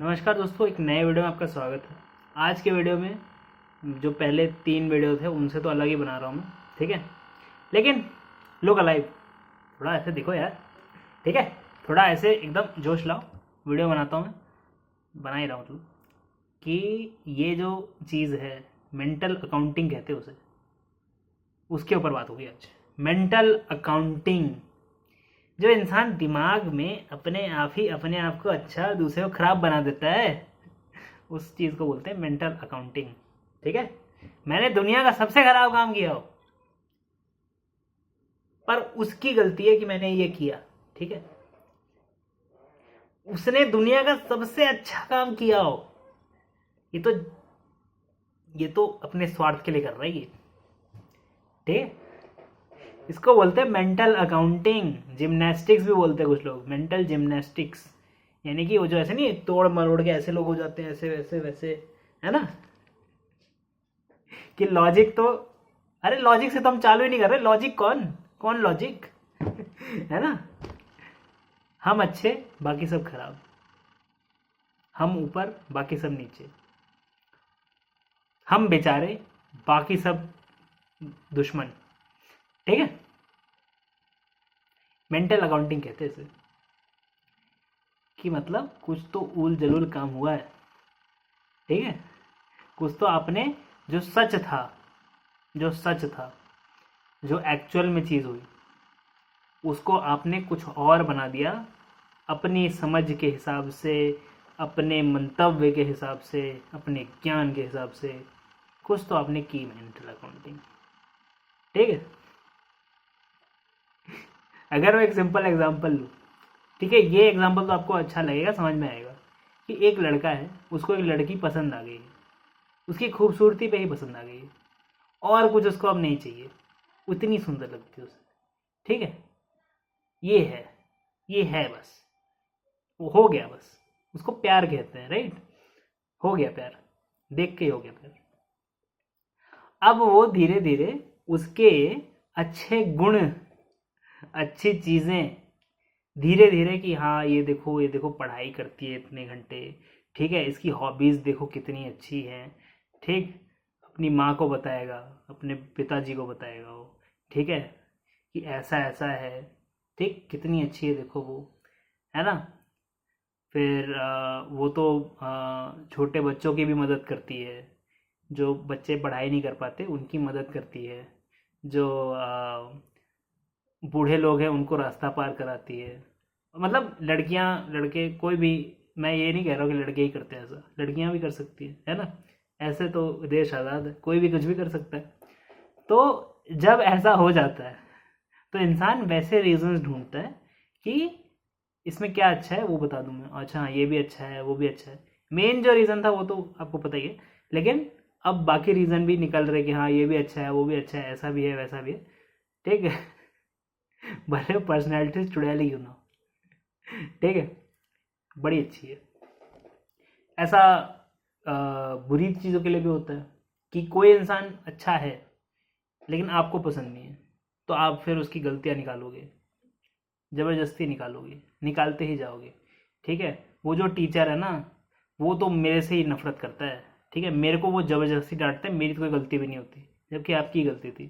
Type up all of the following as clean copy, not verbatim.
नमस्कार दोस्तों, एक नए वीडियो में आपका स्वागत है। आज के वीडियो में जो पहले 3 वीडियो थे उनसे तो अलग ही बना रहा हूँ मैं, ठीक है। लेकिन लुक अलाइव, थोड़ा ऐसे दिखो यार, ठीक है। थोड़ा ऐसे एकदम जोश लाओ। वीडियो बनाता हूँ मैं, बना ही रहा हूँ मतलब कि ये जो चीज़ है मेंटल अकाउंटिंग कहते हैं उसे, उसके ऊपर बात होगी आज। मेंटल अकाउंटिंग, जो इंसान दिमाग में अपने आप ही अपने आप को अच्छा दूसरे को खराब बना देता है, उस चीज़ को बोलते हैं मेंटल अकाउंटिंग, ठीक है। मैंने दुनिया का सबसे खराब काम किया हो, पर उसकी गलती है कि मैंने ये किया, ठीक है। उसने दुनिया का सबसे अच्छा काम किया हो, ये तो अपने स्वार्थ के लिए कर रहा है ये, ठीक है। इसको बोलते हैं मेंटल अकाउंटिंग, जिम्नास्टिक्स भी बोलते हैं कुछ लोग, मेंटल जिम्नास्टिक्स। यानी कि वो जो ऐसे नहीं तोड़ मरोड़ के ऐसे लोग हो जाते हैं, ऐसे वैसे वैसे, है ना। कि लॉजिक तो, अरे लॉजिक से तो हम चालू ही नहीं कर रहे। लॉजिक कौन कौन लॉजिक है ना। हम अच्छे बाकी सब खराब, हम ऊपर बाकी सब नीचे, हम बेचारे बाकी सब दुश्मन, ठीक है। मेंटल अकाउंटिंग कहते हैं इसे। कि मतलब कुछ तो ऊल जलूल काम हुआ है, ठीक है। कुछ तो आपने, जो सच था, जो सच था, जो एक्चुअल में चीज़ हुई, उसको आपने कुछ और बना दिया अपनी समझ के हिसाब से, अपने मंतव्य के हिसाब से, अपने ज्ञान के हिसाब से। कुछ तो आपने की मेंटल अकाउंटिंग, ठीक है। अगर मैं एक सिंपल एग्जांपल लूँ, ठीक है, ये एग्जांपल तो आपको अच्छा लगेगा, समझ में आएगा। कि एक लड़का है, उसको एक लड़की पसंद आ गई है, उसकी खूबसूरती पे ही पसंद आ गई है, और कुछ उसको अब नहीं चाहिए, उतनी सुंदर लगती है उसे, ठीक है। ये है, ये है बस, वो हो गया बस। उसको प्यार कहते हैं, राइट। हो गया प्यार, देख के ही हो गया प्यार। अब वो धीरे धीरे उसके अच्छे गुण, अच्छी चीज़ें, धीरे धीरे कि हाँ ये देखो पढ़ाई करती है इतने घंटे, ठीक है, इसकी हॉबीज़ देखो कितनी अच्छी हैं, ठीक। अपनी माँ को बताएगा, अपने पिताजी को बताएगा वो, ठीक है, कि ऐसा ऐसा है, ठीक, कितनी अच्छी है देखो वो, है ना। फिर वो तो छोटे बच्चों की भी मदद करती है, जो बच्चे पढ़ाई नहीं कर पाते उनकी मदद करती है, जो बूढ़े लोग हैं उनको रास्ता पार कराती है। मतलब लड़कियां लड़के कोई भी, मैं ये नहीं कह रहा हूँ कि लड़के ही करते हैं ऐसा, लड़कियां भी कर सकती है ना। ऐसे तो देश आज़ाद है, कोई भी कुछ भी कर सकता है। तो जब ऐसा हो जाता है तो इंसान वैसे रीजंस ढूंढता है कि इसमें क्या अच्छा है वो बता दूं मैं, अच्छा हाँ ये भी अच्छा है वो भी अच्छा है। मेन जो रीज़न था वो तो आपको पता ही है, लेकिन अब बाकी रीज़न भी निकल रहे कि हाँ ये भी अच्छा है वो भी अच्छा है, ऐसा भी है वैसा भी है, ठीक है। भले पर्सनैलिटी चुड़ैल ही क्यों ना हो, ठीक है, बड़ी अच्छी है। ऐसा बुरी चीज़ों के लिए भी होता है कि कोई इंसान अच्छा है लेकिन आपको पसंद नहीं है, तो आप फिर उसकी गलतियाँ निकालोगे, ज़बरदस्ती निकालोगे, निकालते ही जाओगे, ठीक है। वो जो टीचर है ना, वो तो मेरे से ही नफरत करता है, ठीक है, मेरे को वो ज़बरदस्ती डांटता है, मेरी तो कोई गलती भी नहीं होती, जबकि आपकी गलती थी,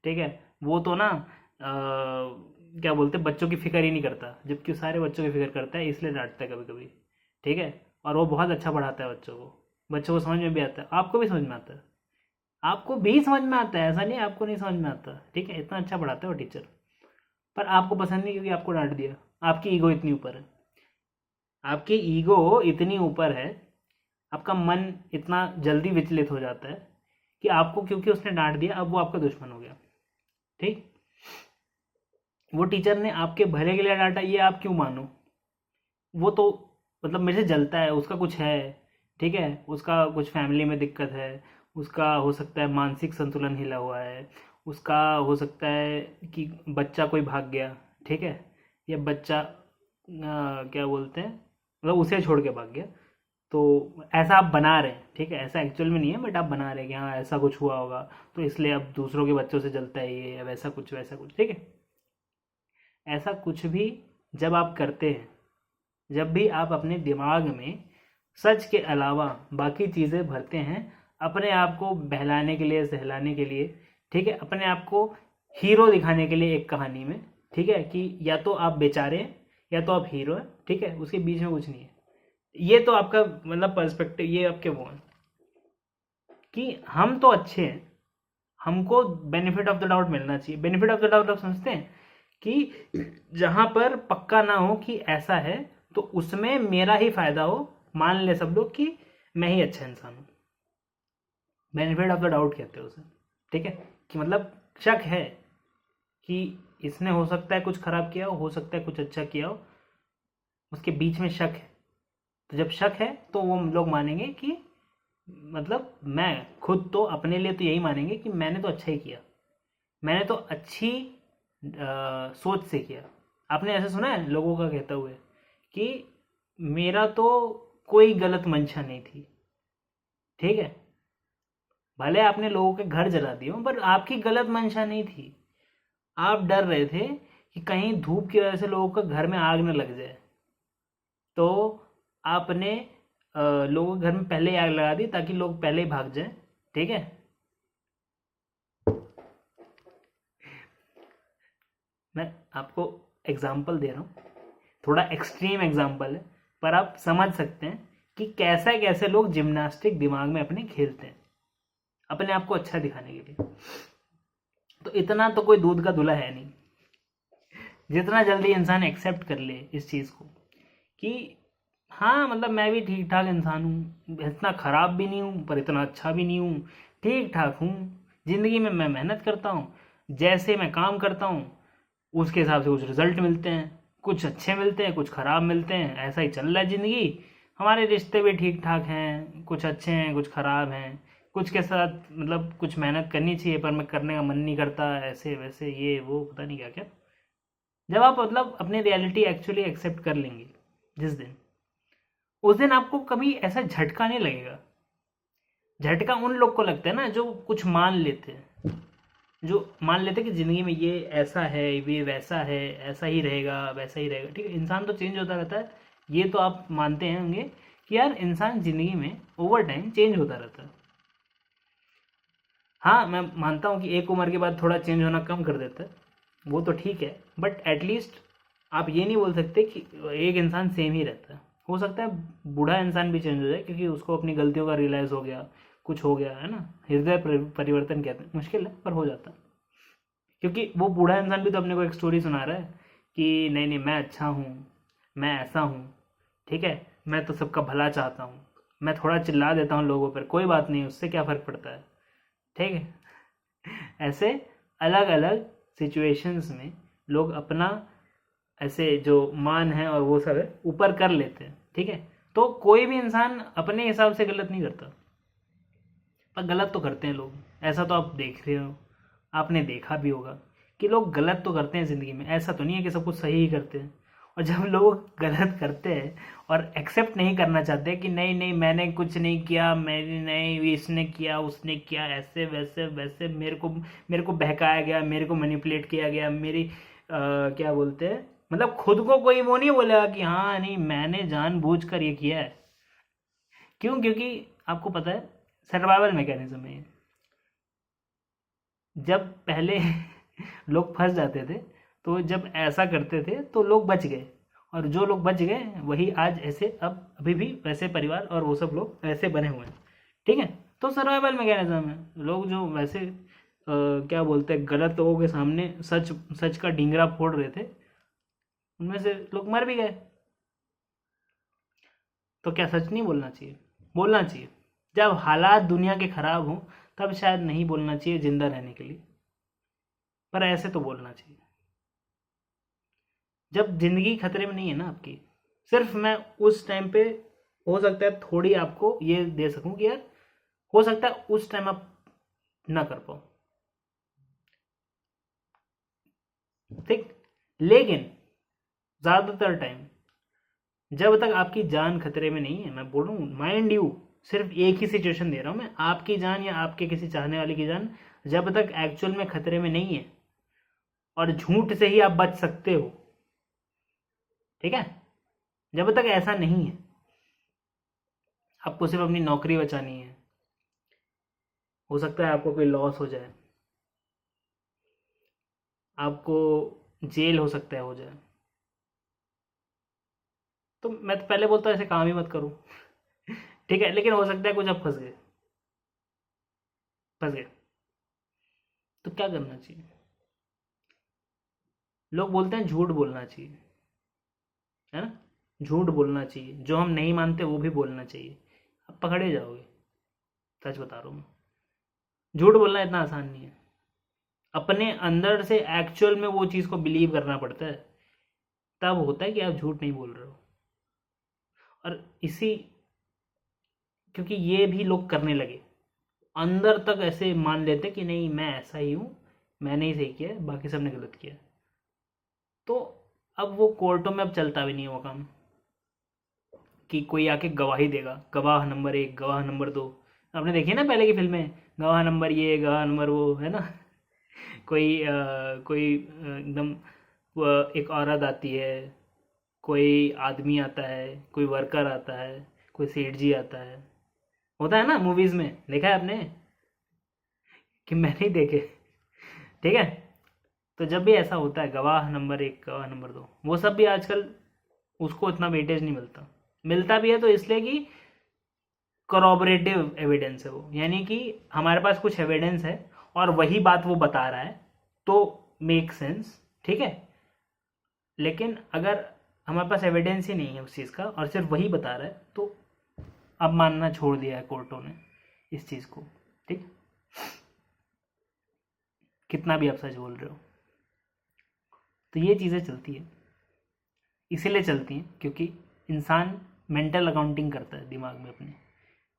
ठीक है। वो तो ना क्या बोलते हैं, बच्चों की फिक्र ही नहीं करता, जबकि सारे बच्चों की फिक्र करता है, इसलिए डांटता है कभी कभी, ठीक है। और वो बहुत अच्छा पढ़ाता है बच्चों को, बच्चों को समझ में भी आता है, आपको भी समझ में आता है, आपको भी समझ में आता है, ऐसा नहीं है आपको नहीं समझ में आता, ठीक है। इतना अच्छा पढ़ाता है वो टीचर, पर आपको पसंद नहीं क्योंकि आपको डांट दिया। आपकी ईगो इतनी ऊपर है, आपकी ईगो इतनी ऊपर है, आपका मन इतना जल्दी विचलित हो जाता है कि आपको क्योंकि उसने डांट दिया अब वो आपका दुश्मन हो गया, ठीक। वो टीचर ने आपके भले के लिए डांटा, ये आप क्यों मानो। वो तो मतलब मेरे से जलता है, उसका कुछ है, ठीक है, उसका कुछ फैमिली में दिक्कत है, उसका हो सकता है मानसिक संतुलन हिला हुआ है, उसका हो सकता है कि बच्चा कोई भाग गया, ठीक है, या बच्चा क्या बोलते हैं, मतलब उसे छोड़ के भाग गया। तो ऐसा आप बना रहे हैं, ठीक है, ऐसा एक्चुअल में नहीं है, बट आप बना रहे हैं कि हाँ ऐसा कुछ हुआ होगा, तो इसलिए अब दूसरों के बच्चों से जलता है ये, या वैसा कुछ वैसा कुछ, ठीक है। ऐसा कुछ भी जब आप करते हैं, जब भी आप अपने दिमाग में सच के अलावा बाकी चीज़ें भरते हैं अपने आप को बहलाने के लिए, सहलाने के लिए, ठीक है, अपने आप को हीरो दिखाने के लिए एक कहानी में, ठीक है, कि या तो आप बेचारे हैं या तो आप हीरो हैं, ठीक है, उसके बीच में कुछ नहीं है। ये तो आपका मतलब पर्सपेक्टिव, ये आपके वो है कि हम तो अच्छे हैं, हमको बेनिफिट ऑफ द डाउट मिलना चाहिए। बेनिफिट ऑफ द डाउट आप समझते हैं कि जहां पर पक्का ना हो कि ऐसा है तो उसमें मेरा ही फायदा हो, मान ले सब लोग कि मैं ही अच्छा इंसान हूं। बेनिफिट ऑफ द डाउट कहते हैं उसे, ठीक है, कि मतलब शक है कि इसने हो सकता है कुछ खराब किया हो सकता है कुछ अच्छा किया हो, उसके बीच में शक है। तो जब शक है तो वो लोग मानेंगे कि मतलब मैं खुद तो अपने लिए तो यही मानेंगे कि मैंने तो अच्छा ही किया, मैंने तो अच्छी सोच से किया। आपने ऐसे सुना है लोगों का कहते हुए कि मेरा तो कोई गलत मंशा नहीं थी, ठीक है, भले आपने लोगों के घर जला दिए हो पर आपकी गलत मंशा नहीं थी। आप डर रहे थे कि कहीं धूप की वजह से लोगों के घर में आग न लग जाए, तो आपने लोगों के घर में पहले ही आग लगा दी ताकि लोग पहले ही भाग जाएं, ठीक है। मैं आपको एग्जाम्पल दे रहा हूँ, थोड़ा एक्सट्रीम एग्जाम्पल है, पर आप समझ सकते हैं कि कैसे कैसे लोग जिम्नास्टिक दिमाग में अपने खेलते हैं अपने आप को अच्छा दिखाने के लिए। तो इतना तो कोई दूध का धुला है नहीं, जितना जल्दी इंसान एक्सेप्ट कर ले इस चीज़ को कि हाँ मतलब मैं भी ठीक ठाक इंसान हूँ, इतना ख़राब भी नहीं हूँ पर इतना अच्छा भी नहीं हूँ, ठीक ठाक हूँ। ज़िंदगी में मैं मेहनत करता हूँ, जैसे मैं काम करता हूँ उसके हिसाब से कुछ रिजल्ट मिलते हैं, कुछ अच्छे मिलते हैं कुछ ख़राब मिलते हैं, ऐसा ही चल रहा है ज़िंदगी। हमारे रिश्ते भी ठीक ठाक हैं, कुछ अच्छे हैं कुछ ख़राब हैं, कुछ के साथ मतलब कुछ मेहनत करनी चाहिए पर मैं करने का मन नहीं करता, ऐसे वैसे ये वो पता नहीं क्या क्या। जब आप मतलब अपनी रियलिटी एक्चुअली एक्सेप्ट कर लेंगे जिस दिन, उस दिन आपको कभी ऐसा झटका नहीं लगेगा। झटका उन लोग को लगता है ना जो कुछ मान लेते हैं, जो मान लेते हैं कि ज़िंदगी में ये ऐसा है ये वैसा है, ऐसा ही रहेगा वैसा ही रहेगा, ठीक है, इंसान तो चेंज होता रहता है। ये तो आप मानते हैं होंगे कि यार इंसान ज़िंदगी में ओवर टाइम चेंज होता रहता है। हाँ मैं मानता हूँ कि एक उम्र के बाद थोड़ा चेंज होना कम कर देता है, वो तो ठीक है, बट एटलीस्ट आप ये नहीं बोल सकते कि एक इंसान सेम ही रहता है। हो सकता है बूढ़ा इंसान भी चेंज हो जाए क्योंकि उसको अपनी गलतियों का रियलाइज़ हो गया, कुछ हो गया है ना, हृदय परिवर्तन कहते हैं, मुश्किल है पर हो जाता है। क्योंकि वो बूढ़ा इंसान भी तो अपने को एक स्टोरी सुना रहा है कि नहीं नहीं मैं अच्छा हूँ, मैं ऐसा हूँ, ठीक है, मैं तो सबका भला चाहता हूँ, मैं थोड़ा चिल्ला देता हूँ लोगों पर, कोई बात नहीं उससे क्या फ़र्क पड़ता है, ठीक है। ऐसे अलग अलग सिचुएशंस में लोग अपना ऐसे जो मान है और वो सब है ऊपर कर लेते हैं, ठीक है। तो कोई भी इंसान अपने हिसाब से गलत नहीं करता, पर गलत तो करते हैं लोग, ऐसा तो आप देख रहे हो, आपने देखा भी होगा कि लोग गलत तो करते हैं ज़िंदगी में, ऐसा तो नहीं है कि सब कुछ सही ही करते हैं। और जब लोग गलत करते हैं और एक्सेप्ट नहीं करना चाहते कि नहीं नहीं मैंने कुछ नहीं किया, मैंने नहीं इसने किया उसने किया ऐसे वैसे वैसे, मेरे को बहकाया गया, मेरे को मैनिपुलेट किया गया, मेरी क्या बोलते हैं मतलब खुद को कोई वो नहीं बोलेगा कि हाँ नहीं मैंने जानबूझकर ये किया है। क्यों? क्योंकि आपको पता है सर्वाइवल मैकेनिज्म है ये। जब पहले लोग फंस जाते थे तो जब ऐसा करते थे तो लोग बच गए, और जो लोग बच गए वही आज ऐसे अब अभी भी वैसे परिवार और वो सब लोग ऐसे बने हुए हैं, ठीक है। तो सर्वाइवल मैकेनिज्म है, लोग जो वैसे क्या बोलते हैं गलत लोगों के सामने सच सच का ढींगरा फोड़ रहे थे, उनमें से लोग मर भी गए। तो क्या सच नहीं बोलना चाहिए? बोलना चाहिए। जब हालात दुनिया के खराब हों तब शायद नहीं बोलना चाहिए जिंदा रहने के लिए, पर ऐसे तो बोलना चाहिए जब जिंदगी खतरे में नहीं है ना आपकी। सिर्फ मैं उस टाइम पे हो सकता है थोड़ी आपको ये दे सकूं कि यार हो सकता है उस टाइम आप ना कर पाओ, ठीक, लेकिन ज्यादातर टाइम जब तक आपकी जान खतरे में नहीं है, मैं बोल रहा हूँ माइंड यू, सिर्फ एक ही सिचुएशन दे रहा हूं मैं, आपकी जान या आपके किसी चाहने वाले की जान जब तक एक्चुअल में खतरे में नहीं है और झूठ से ही आप बच सकते हो, ठीक है, जब तक ऐसा नहीं है आपको सिर्फ अपनी नौकरी बचानी है, हो सकता है आपको कोई लॉस हो जाए, आपको जेल हो सकता है हो जाए, तो मैं तो पहले बोलता ऐसे काम ही मत करो। ठीक है, लेकिन हो सकता है कुछ आप फंस गए, फंस गए, तो क्या करना चाहिए? लोग बोलते हैं झूठ बोलना चाहिए, है ना, झूठ बोलना चाहिए, जो हम नहीं मानते वो भी बोलना चाहिए, आप पकड़े जाओगे। सच बता रहा हूँ मैं, झूठ बोलना इतना आसान नहीं है, अपने अंदर से एक्चुअल में वो चीज़ को बिलीव करना पड़ता है, तब होता है कि आप झूठ नहीं बोल रहे हो। और इसी, क्योंकि ये भी लोग करने लगे, अंदर तक ऐसे मान लेते कि नहीं मैं ऐसा ही हूँ, मैंने ही सही किया है, बाकी सबने गलत किया है। तो अब वो कोर्टों में अब चलता भी नहीं है वो काम, कि कोई आके गवाही देगा, गवाह नंबर 1, गवाह नंबर 2। आपने देखी है ना पहले की फिल्में, गवाह नंबर ये, गवाह नंबर वो, है ना। कोई एकदम एक औरत आती है, कोई आदमी आता है, कोई वर्कर आता है, कोई सेठ जी आता है, होता है ना मूवीज में, देखा है आपने? कि मैं नहीं देखे। ठीक है, तो जब भी ऐसा होता है गवाह नंबर 1, गवाह नंबर 2, वो सब भी आजकल उसको इतना वेटेज नहीं मिलता, मिलता भी है तो इसलिए कि कॉरोबरेटिव एविडेंस है वो, यानी कि हमारे पास कुछ एविडेंस है और वही बात वो बता रहा है, तो मेक सेंस, ठीक है। लेकिन अगर हमारे पास एविडेंस ही नहीं है उस चीज़ का और सिर्फ वही बता रहा है, तो अब मानना छोड़ दिया है कोर्टों ने इस चीज़ को, ठीक, कितना भी आप सच बोल रहे हो। तो ये चीज़ें चलती है, इसीलिए चलती हैं क्योंकि इंसान मेंटल अकाउंटिंग करता है दिमाग में अपने,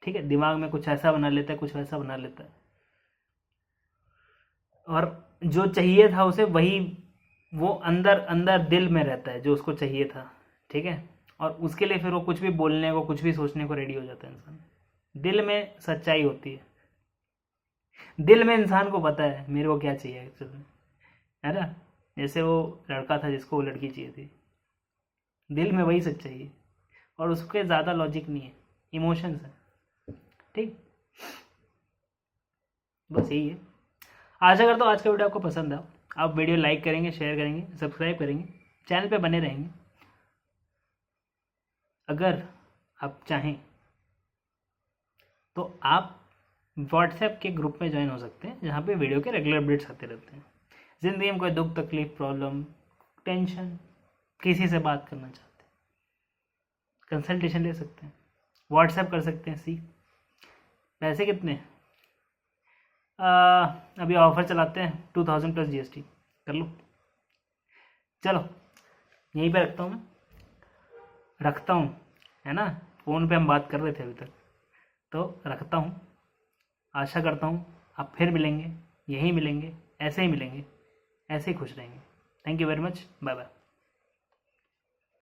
ठीक है, दिमाग में कुछ ऐसा बना लेता है, कुछ वैसा बना लेता है, और जो चाहिए था उसे वही, वो अंदर अंदर दिल में रहता है जो उसको चाहिए था, ठीक है, और उसके लिए फिर वो कुछ भी बोलने को, कुछ भी सोचने को रेडी हो जाता है इंसान। दिल में सच्चाई होती है, दिल में इंसान को पता है मेरे को क्या चाहिए एक्चुअली में, है ना। जैसे वो लड़का था जिसको वो लड़की चाहिए थी, दिल में वही सच्चाई है, और उसके ज़्यादा लॉजिक नहीं है, इमोशंस है, ठीक, बस यही है। आशा करता हूँ आज का वीडियो आपको पसंद आया, आप वीडियो लाइक करेंगे, शेयर करेंगे, सब्सक्राइब करेंगे, चैनल पे बने रहेंगे। अगर आप चाहें तो आप व्हाट्सएप के ग्रुप में ज्वाइन हो सकते हैं, जहाँ पे वीडियो के रेगुलर अपडेट्स आते रहते हैं। ज़िंदगी में कोई दुख तकलीफ प्रॉब्लम टेंशन, किसी से बात करना चाहते हैं, कंसल्टेशन ले सकते हैं, व्हाट्सएप कर सकते हैं। पैसे कितने? अभी ऑफर चलाते हैं 2000 प्लस GST, कर लो। चलो यहीं पे रखता हूँ, मैं रखता हूँ, है ना, फ़ोन पे हम बात कर रहे थे अभी तक, तो रखता हूँ। आशा करता हूँ आप फिर मिलेंगे, यहीं मिलेंगे, ऐसे ही मिलेंगे, ऐसे ही खुश रहेंगे। Thank you very much, bye bye.